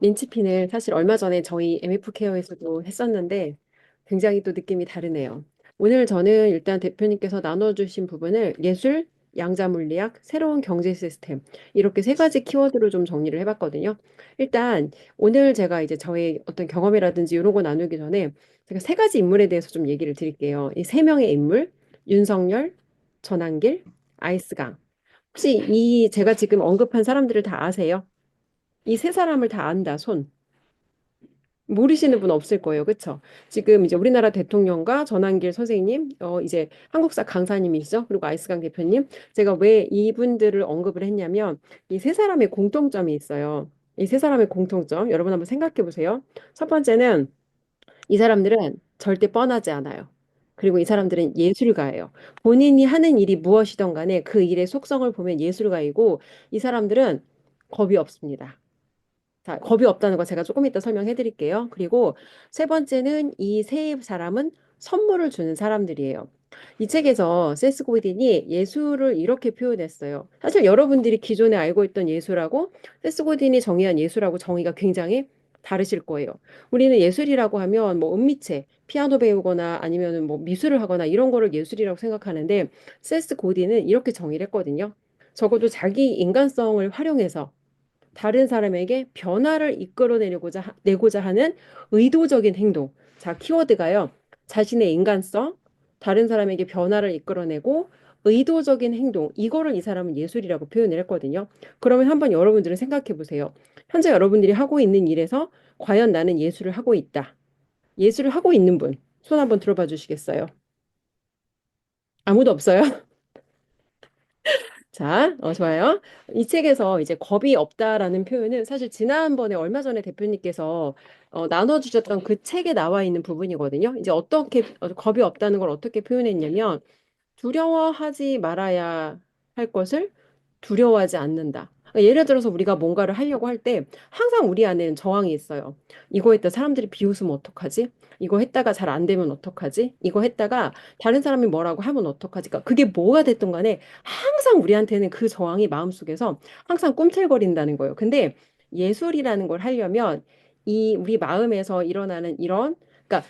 민치핀을 사실 얼마 전에 저희 MF 케어에서도 했었는데 굉장히 또 느낌이 다르네요. 오늘 저는 일단 대표님께서 나눠주신 부분을 예술, 양자 물리학, 새로운 경제 시스템 이렇게 세 가지 키워드로 좀 정리를 해봤거든요. 일단 오늘 제가 이제 저의 어떤 경험이라든지 이런 거 나누기 전에 제가 세 가지 인물에 대해서 좀 얘기를 드릴게요. 이 세 명의 인물, 윤석열, 전한길, 아이스강. 혹시 이 제가 지금 언급한 사람들을 다 아세요? 이 세 사람을 다 안다, 손. 모르시는 분 없을 거예요. 그쵸? 지금 이제 우리나라 대통령과 전한길 선생님, 이제 한국사 강사님이시죠? 그리고 아이스강 대표님. 제가 왜 이분들을 언급을 했냐면, 이 세 사람의 공통점이 있어요. 이 세 사람의 공통점, 여러분 한번 생각해 보세요. 첫 번째는 이 사람들은 절대 뻔하지 않아요. 그리고 이 사람들은 예술가예요. 본인이 하는 일이 무엇이든 간에 그 일의 속성을 보면 예술가이고, 이 사람들은 겁이 없습니다. 자, 겁이 없다는 거 제가 조금 이따 설명해 드릴게요. 그리고 세 번째는 이 세 사람은 선물을 주는 사람들이에요. 이 책에서 세스 고딘이 예술을 이렇게 표현했어요. 사실 여러분들이 기존에 알고 있던 예술하고 세스 고딘이 정의한 예술하고 정의가 굉장히 다르실 거예요. 우리는 예술이라고 하면 뭐 은미체, 피아노 배우거나 아니면 뭐 미술을 하거나 이런 거를 예술이라고 생각하는데 세스 고딘은 이렇게 정의를 했거든요. 적어도 자기 인간성을 활용해서 다른 사람에게 변화를 내고자 하는 의도적인 행동. 자, 키워드가요. 자신의 인간성, 다른 사람에게 변화를 이끌어내고 의도적인 행동. 이거를 이 사람은 예술이라고 표현을 했거든요. 그러면 한번 여러분들은 생각해 보세요. 현재 여러분들이 하고 있는 일에서 과연 나는 예술을 하고 있다. 예술을 하고 있는 분. 손 한번 들어봐 주시겠어요? 아무도 없어요? 자, 좋아요. 이 책에서 이제 겁이 없다라는 표현은 사실 지난번에 얼마 전에 대표님께서 나눠주셨던 그 책에 나와 있는 부분이거든요. 이제 어떻게 겁이 없다는 걸 어떻게 표현했냐면 두려워하지 말아야 할 것을 두려워하지 않는다. 그러니까 예를 들어서 우리가 뭔가를 하려고 할 때 항상 우리 안에는 저항이 있어요. 이거 했다 사람들이 비웃으면 어떡하지? 이거 했다가 잘 안 되면 어떡하지? 이거 했다가 다른 사람이 뭐라고 하면 어떡하지? 그러니까 그게 뭐가 됐든 간에 항상 우리한테는 그 저항이 마음속에서 항상 꿈틀거린다는 거예요. 근데 예술이라는 걸 하려면 이 우리 마음에서 일어나는 이런 그러니까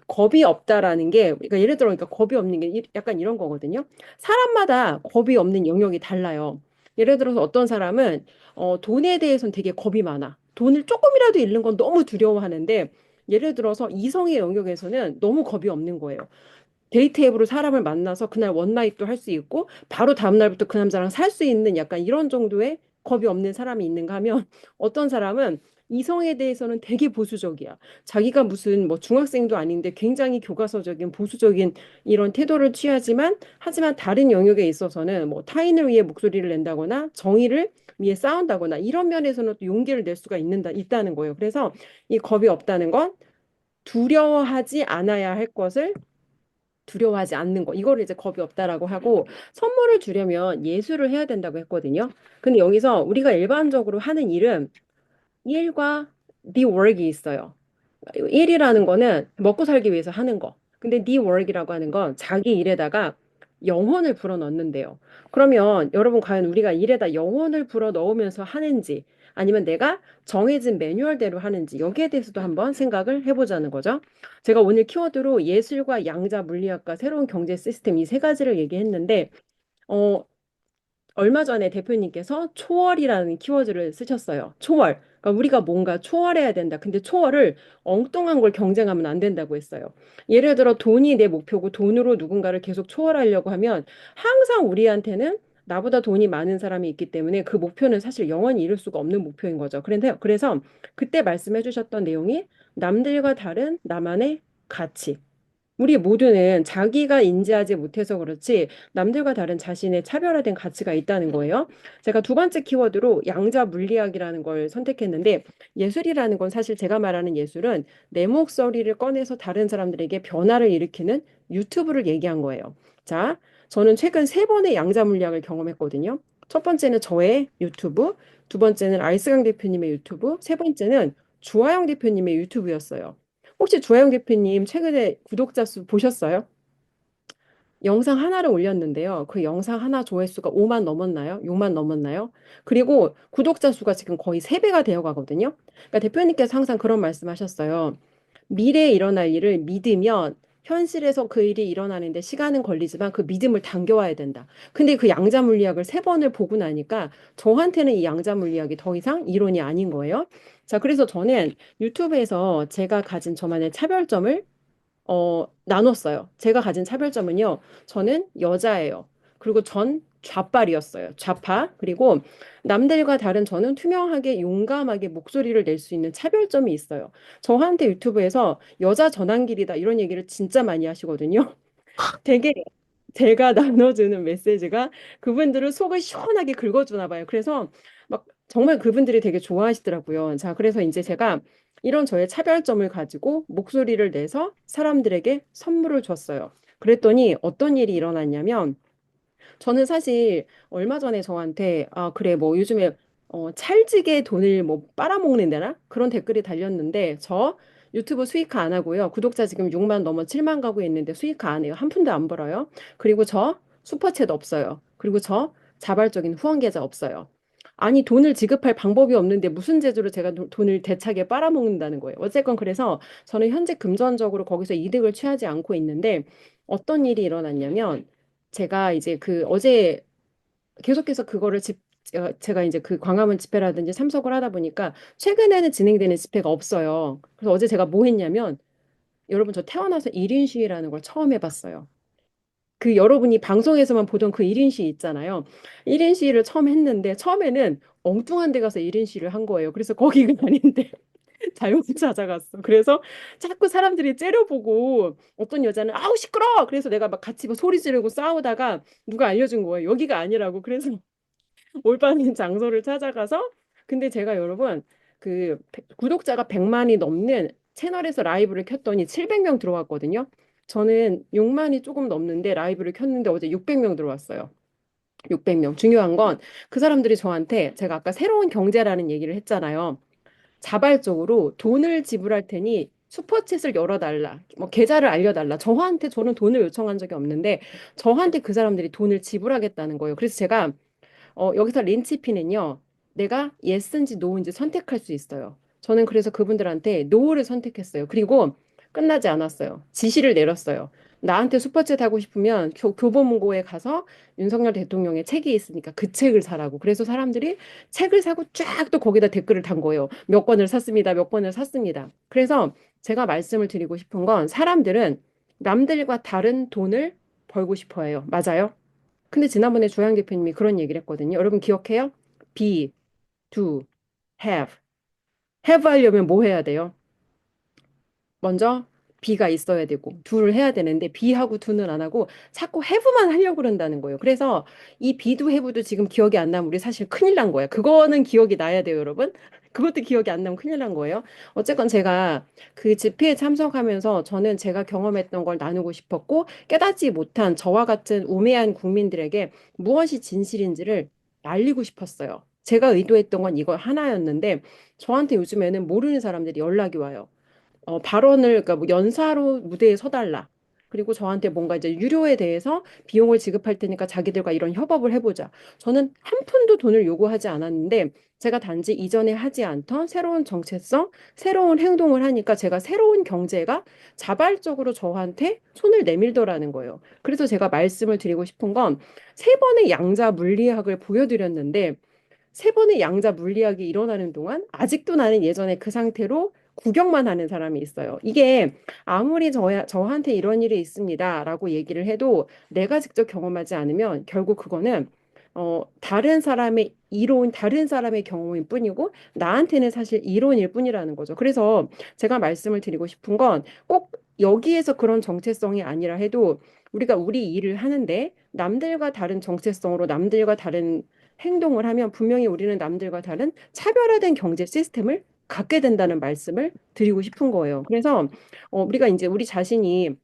겁이 없다라는 게 그러니까 예를 들어 그러니까 겁이 없는 게 약간 이런 거거든요. 사람마다 겁이 없는 영역이 달라요. 예를 들어서 어떤 사람은 돈에 대해서는 되게 겁이 많아. 돈을 조금이라도 잃는 건 너무 두려워하는데 예를 들어서 이성의 영역에서는 너무 겁이 없는 거예요. 데이트 앱으로 사람을 만나서 그날 원나잇도 할 수 있고 바로 다음 날부터 그 남자랑 살 수 있는 약간 이런 정도의 겁이 없는 사람이 있는가 하면 어떤 사람은 이성에 대해서는 되게 보수적이야. 자기가 무슨 뭐 중학생도 아닌데 굉장히 교과서적인 보수적인 이런 태도를 하지만 다른 영역에 있어서는 뭐 타인을 위해 목소리를 낸다거나 정의를 위해 싸운다거나 이런 면에서는 또 용기를 낼 수가 있다는 거예요. 그래서 이 겁이 없다는 건 두려워하지 않아야 할 것을 두려워하지 않는 거. 이거를 이제 겁이 없다라고 하고 선물을 주려면 예술을 해야 된다고 했거든요. 근데 여기서 우리가 일반적으로 하는 일은 일과 the work이 있어요. 일이라는 거는 먹고 살기 위해서 하는 거. 근데 the work이라고 하는 건 자기 일에다가 영혼을 불어 넣는데요. 그러면 여러분 과연 우리가 일에다 영혼을 불어 넣으면서 하는지 아니면 내가 정해진 매뉴얼대로 하는지 여기에 대해서도 한번 생각을 해보자는 거죠. 제가 오늘 키워드로 예술과 양자 물리학과 새로운 경제 시스템 이 세 가지를 얘기했는데 어, 얼마 전에 대표님께서 초월이라는 키워드를 쓰셨어요. 초월. 그러니까 우리가 뭔가 초월해야 된다. 근데 초월을 엉뚱한 걸 경쟁하면 안 된다고 했어요. 예를 들어 돈이 내 목표고 돈으로 누군가를 계속 초월하려고 하면 항상 우리한테는 나보다 돈이 많은 사람이 있기 때문에 그 목표는 사실 영원히 이룰 수가 없는 목표인 거죠. 그래서 그때 말씀해 주셨던 내용이 남들과 다른 나만의 가치. 우리 모두는 자기가 인지하지 못해서 그렇지 남들과 다른 자신의 차별화된 가치가 있다는 거예요. 제가 두 번째 키워드로 양자 물리학이라는 걸 선택했는데 예술이라는 건 사실 제가 말하는 예술은 내 목소리를 꺼내서 다른 사람들에게 변화를 일으키는 유튜브를 얘기한 거예요. 자, 저는 최근 세 번의 양자 물리학을 경험했거든요. 첫 번째는 저의 유튜브, 두 번째는 알스강 대표님의 유튜브, 세 번째는 주하영 대표님의 유튜브였어요. 혹시 조영 대표님 최근에 구독자 수 보셨어요? 영상 하나를 올렸는데요. 그 영상 하나 조회수가 5만 넘었나요? 6만 넘었나요? 그리고 구독자 수가 지금 거의 3배가 되어 가거든요. 그러니까 대표님께서 항상 그런 말씀하셨어요. 미래에 일어날 일을 믿으면 현실에서 그 일이 일어나는데 시간은 걸리지만 그 믿음을 당겨와야 된다. 근데 그 양자 물리학을 3번을 보고 나니까 저한테는 이 양자 물리학이 더 이상 이론이 아닌 거예요. 자, 그래서 저는 유튜브에서 제가 가진 저만의 차별점을 나눴어요. 제가 가진 차별점은요. 저는 여자예요. 그리고 전 좌빨이었어요. 좌파. 그리고 남들과 다른 저는 투명하게 용감하게 목소리를 낼 수 있는 차별점이 있어요. 저한테 유튜브에서 여자 전환길이다 이런 얘기를 진짜 많이 하시거든요. 되게 제가 나눠주는 메시지가 그분들을 속을 시원하게 긁어주나 봐요. 그래서 막 정말 그분들이 되게 좋아하시더라고요. 자, 그래서 이제 제가 이런 저의 차별점을 가지고 목소리를 내서 사람들에게 선물을 줬어요. 그랬더니 어떤 일이 일어났냐면 저는 사실 얼마 전에 저한테 아 그래 뭐 요즘에 찰지게 돈을 뭐 빨아먹는다나 그런 댓글이 달렸는데 저 유튜브 수익화 안 하고요. 구독자 지금 6만 넘어 7만 가고 있는데 수익화 안 해요. 한 푼도 안 벌어요. 그리고 저 슈퍼챗 없어요. 그리고 저 자발적인 후원 계좌 없어요. 아니 돈을 지급할 방법이 없는데 무슨 재주로 제가 돈을 대차게 빨아먹는다는 거예요. 어쨌건 그래서 저는 현재 금전적으로 거기서 이득을 취하지 않고 있는데 어떤 일이 일어났냐면 제가 이제 그 어제 계속해서 그거를 제가 이제 그 광화문 집회라든지 참석을 하다 보니까 최근에는 진행되는 집회가 없어요. 그래서 어제 제가 뭐 했냐면 여러분 저 태어나서 1인 시위라는 걸 처음 해봤어요. 그 여러분이 방송에서만 보던 그 1인 시위 있잖아요. 1인 시위를 처음 했는데 처음에는 엉뚱한 데 가서 1인 시위를 한 거예요. 그래서 거기가 아닌데 잘못 찾아갔어. 그래서 자꾸 사람들이 째려보고 어떤 여자는 아우 시끄러. 그래서 내가 막 같이 막 소리 지르고 싸우다가 누가 알려준 거예요. 여기가 아니라고. 그래서 올바른 장소를 찾아가서 근데 제가 여러분 그 구독자가 100만이 넘는 채널에서 라이브를 켰더니 700명 들어왔거든요. 저는 6만이 조금 넘는데 라이브를 켰는데 어제 600명 들어왔어요. 600명. 중요한 건 그 사람들이 저한테 제가 아까 새로운 경제라는 얘기를 했잖아요. 자발적으로 돈을 지불할 테니 슈퍼챗을 열어달라. 뭐 계좌를 알려달라. 저는 돈을 요청한 적이 없는데 저한테 그 사람들이 돈을 지불하겠다는 거예요. 그래서 제가 여기서 린치피는요. 내가 예스인지 노인지 선택할 수 있어요. 저는 그래서 그분들한테 노를 선택했어요. 그리고 끝나지 않았어요. 지시를 내렸어요. 나한테 슈퍼챗 하고 싶으면 교보문고에 가서 윤석열 대통령의 책이 있으니까 그 책을 사라고. 그래서 사람들이 책을 사고 쫙 또 거기다 댓글을 단 거예요. 몇 권을 샀습니다. 몇 권을 샀습니다. 그래서 제가 말씀을 드리고 싶은 건 사람들은 남들과 다른 돈을 벌고 싶어 해요. 맞아요? 근데 지난번에 조양 대표님이 그런 얘기를 했거든요. 여러분 기억해요? be, do, have. have 하려면 뭐 해야 돼요? 먼저 be가 있어야 되고 do를 해야 되는데 be하고 do는 안 하고 자꾸 have만 하려고 그런다는 거예요. 그래서 이 be도 have도 지금 기억이 안 나면 우리 사실 큰일 난 거예요. 그거는 기억이 나야 돼요, 여러분. 그것도 기억이 안 나면 큰일 난 거예요. 어쨌건 제가 그 집회에 참석하면서 저는 제가 경험했던 걸 나누고 싶었고 깨닫지 못한 저와 같은 우매한 국민들에게 무엇이 진실인지를 알리고 싶었어요. 제가 의도했던 건 이거 하나였는데 저한테 요즘에는 모르는 사람들이 연락이 와요. 발언을 그러니까 뭐 연사로 무대에 서달라. 그리고 저한테 뭔가 이제 유료에 대해서 비용을 지급할 테니까 자기들과 이런 협업을 해보자. 저는 한 푼도 돈을 요구하지 않았는데 제가 단지 이전에 하지 않던 새로운 정체성, 새로운 행동을 하니까 제가 새로운 경제가 자발적으로 저한테 손을 내밀더라는 거예요. 그래서 제가 말씀을 드리고 싶은 건 세 번의 양자 물리학을 보여드렸는데 세 번의 양자 물리학이 일어나는 동안 아직도 나는 예전에 그 상태로 구경만 하는 사람이 있어요. 이게 아무리 저한테 이런 일이 있습니다라고 얘기를 해도 내가 직접 경험하지 않으면 결국 그거는 다른 사람의 이론, 다른 사람의 경험일 뿐이고 나한테는 사실 이론일 뿐이라는 거죠. 그래서 제가 말씀을 드리고 싶은 건 꼭 여기에서 그런 정체성이 아니라 해도 우리가 우리 일을 하는데 남들과 다른 정체성으로 남들과 다른 행동을 하면 분명히 우리는 남들과 다른 차별화된 경제 시스템을 갖게 된다는 말씀을 드리고 싶은 거예요. 그래서 우리가 이제 우리 자신이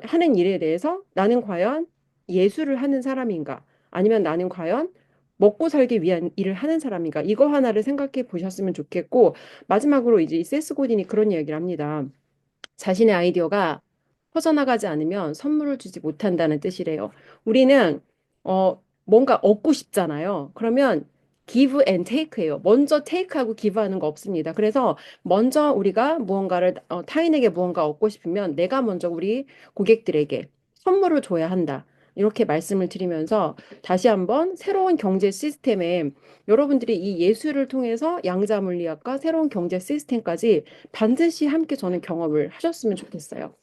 하는 일에 대해서 나는 과연 예술을 하는 사람인가? 아니면 나는 과연 먹고 살기 위한 일을 하는 사람인가? 이거 하나를 생각해 보셨으면 좋겠고 마지막으로 이제 이 세스 고딘이 그런 이야기를 합니다. 자신의 아이디어가 퍼져나가지 않으면 선물을 주지 못한다는 뜻이래요. 우리는 뭔가 얻고 싶잖아요. 그러면 give and take예요. 먼저 take하고 give하는 거 없습니다. 그래서 먼저 우리가 무언가를 타인에게 무언가 얻고 싶으면 내가 먼저 우리 고객들에게 선물을 줘야 한다. 이렇게 말씀을 드리면서 다시 한번 새로운 경제 시스템에 여러분들이 이 예술을 통해서 양자 물리학과 새로운 경제 시스템까지 반드시 함께 저는 경험을 하셨으면 좋겠어요.